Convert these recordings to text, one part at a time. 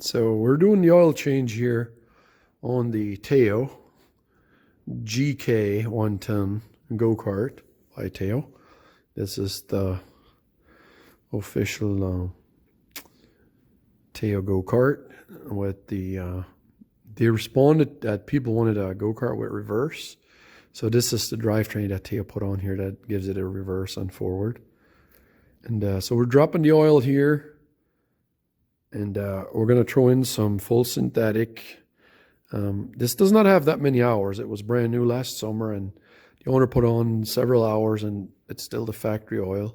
So we're doing the oil change here on the Tao GK110 Go Kart by Tao. This is the official Tao Go Kart with the they responded that people wanted a go kart with reverse. So this is the drivetrain that Tao put on here that gives it a reverse and forward. And so we're dropping the oil here. And we're going to throw in some full synthetic. This does not have that many hours. It was brand new last summer, and the owner put on several hours, and it's still the factory oil.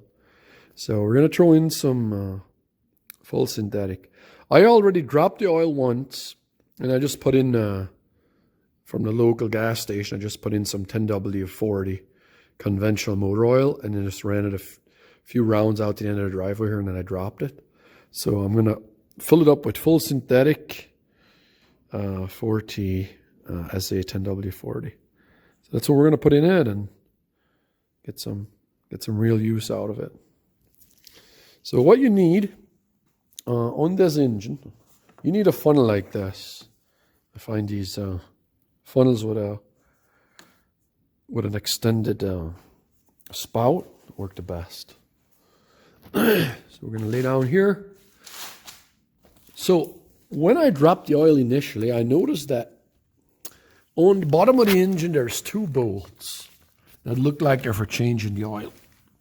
So we're going to throw in some full synthetic. I already dropped the oil once, and I just put in, from the local gas station, I just put in some 10W40 conventional motor oil, and then just ran it a few rounds out to the end of the driveway here, and then I dropped it. So I'm going to fill it up with full synthetic 4T SA 10W40. So that's what we're going to put in it and get some real use out of it. So what you need on this engine, you need a funnel like this. I find these funnels with an extended spout work the best. So we're going to lay down here. So when I dropped the oil initially, I noticed that on the bottom of the engine, there's two bolts that look like they're for changing the oil.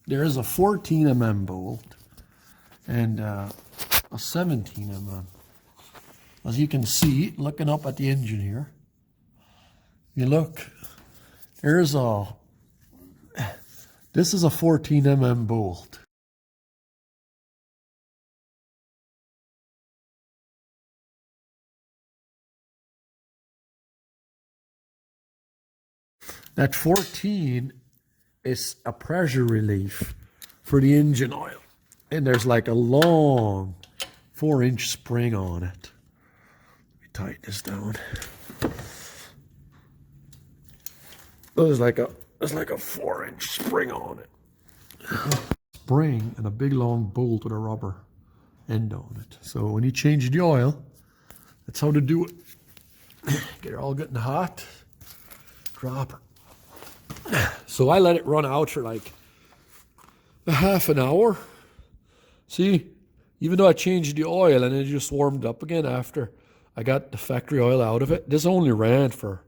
There is a 14mm bolt and a 17mm. As you can see, looking up at the engine here, you look, this is a 14mm bolt. That 14 is a pressure relief for the engine oil. And there's like a long 4-inch spring on it. Let me tighten this down. There's like a 4-inch spring on it. Spring and a big long bolt with a rubber end on it. So when you change the oil, that's how to do it. Get it all getting hot. Drop it. So I let it run out for like a half an hour. See, even though I changed the oil and it just warmed up again after I got the factory oil out of it, this only ran for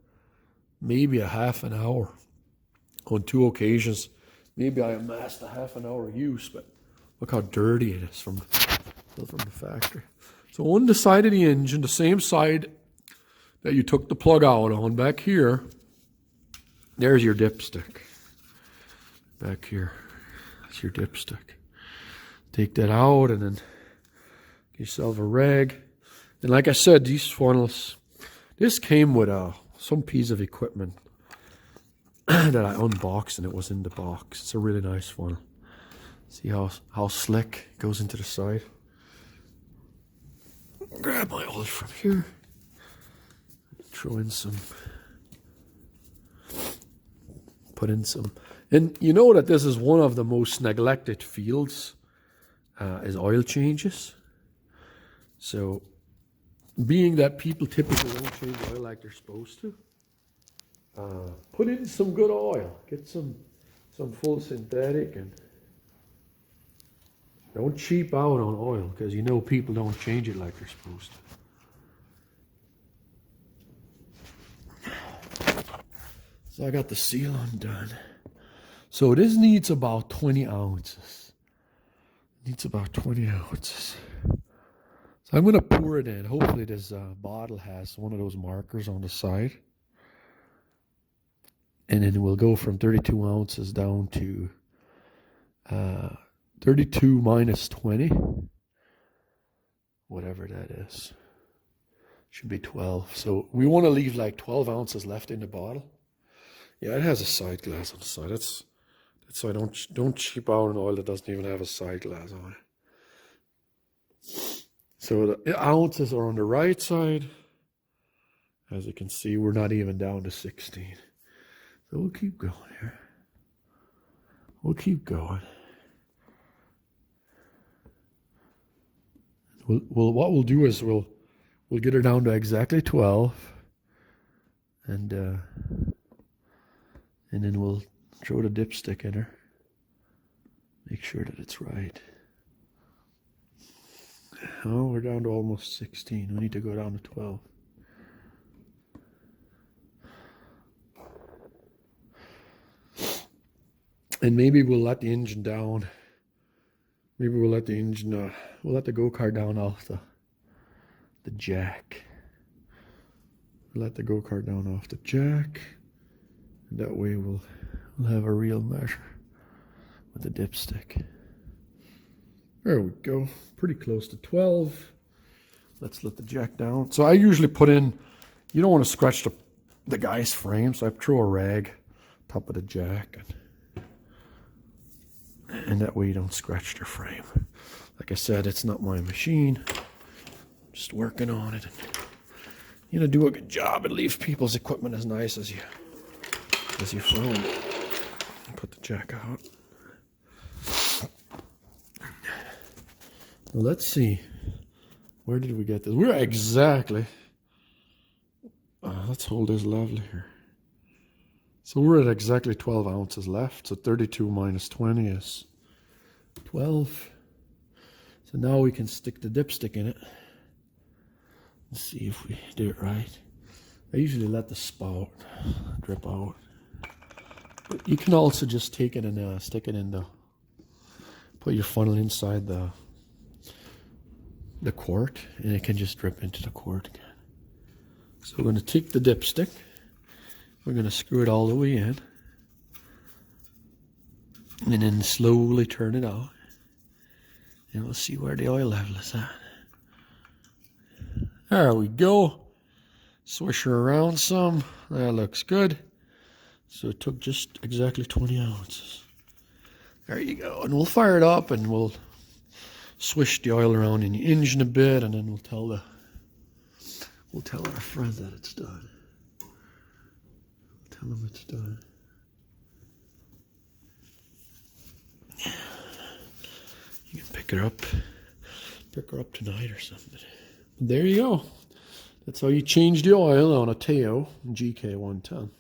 maybe a half an hour on 2 occasions. Maybe I amassed a half an hour use, but look how dirty it is from the factory. So on the side of the engine, the same side that you took the plug out on back here, there's your dipstick. Back here, that's your dipstick. Take that out and then get yourself a rag. And like I said, these funnels, this came with some piece of equipment that I unboxed and it was in the box. It's a really nice funnel. See how slick it goes into the side. Grab my oil from here. Throw in some. Put in some. And you know that this is one of the most neglected fields is oil changes. So being that people typically don't change oil like they're supposed to, put in some good oil. Get some full synthetic and don't cheap out on oil because you know people don't change it like they're supposed to. So I got the seal undone. So this needs about 20 ounces. Needs about 20 ounces. So I'm going to pour it in. Hopefully this bottle has one of those markers on the side. And then we'll go from 32 ounces down to 32 minus 20. Whatever that is. Should be 12. So we want to leave like 12 ounces left in the bottle. Yeah, it has a side glass on the side. That's so I don't cheap out on oil that doesn't even have a side glass on it. So the ounces are on the right side. As you can see, we're not even down to 16. So we'll keep going here. We'll keep going. What we'll do is we'll We'll get her down to exactly 12. And then we'll throw the dipstick in her. Make sure that it's right. Oh, we're down to almost 16. We need to go down to 12. And maybe we'll let the engine down. Maybe we'll let the engine, we'll let the go-kart down off the jack. We'll let the go-kart down off the jack. And that way we'll have a real measure with the dipstick. There we go. Pretty close to 12. Let's let the jack down. So I usually put in, you don't want to scratch the guy's frame, so I throw a rag top of the jack. And that way you don't scratch their frame. Like I said, it's not my machine. I'm just working on it. And, you know, do a good job and leave people's equipment as nice as you find. Put the jack out. Well, let's see. Where did we get this? We're exactly. Let's hold this level here. So we're at exactly 12 ounces left. So 32 minus 20 is 12. So now we can stick the dipstick in it. Let's see if we do it right. I usually let the spout drip out. But you can also just take it and stick it in the, put your funnel inside the quart, and it can just drip into the quart again. So we're going to take the dipstick. We're going to screw it all the way in. And then slowly turn it out. And we'll see where the oil level is at. There we go. Swish her around some. That looks good. So it took just exactly 20 ounces. There you go. And we'll fire it up and we'll swish the oil around in the engine a bit, and then we'll tell our friend that it's done. Tell him it's done. You can pick her up tonight or something. There you go. That's how you change the oil on a Tao GK110.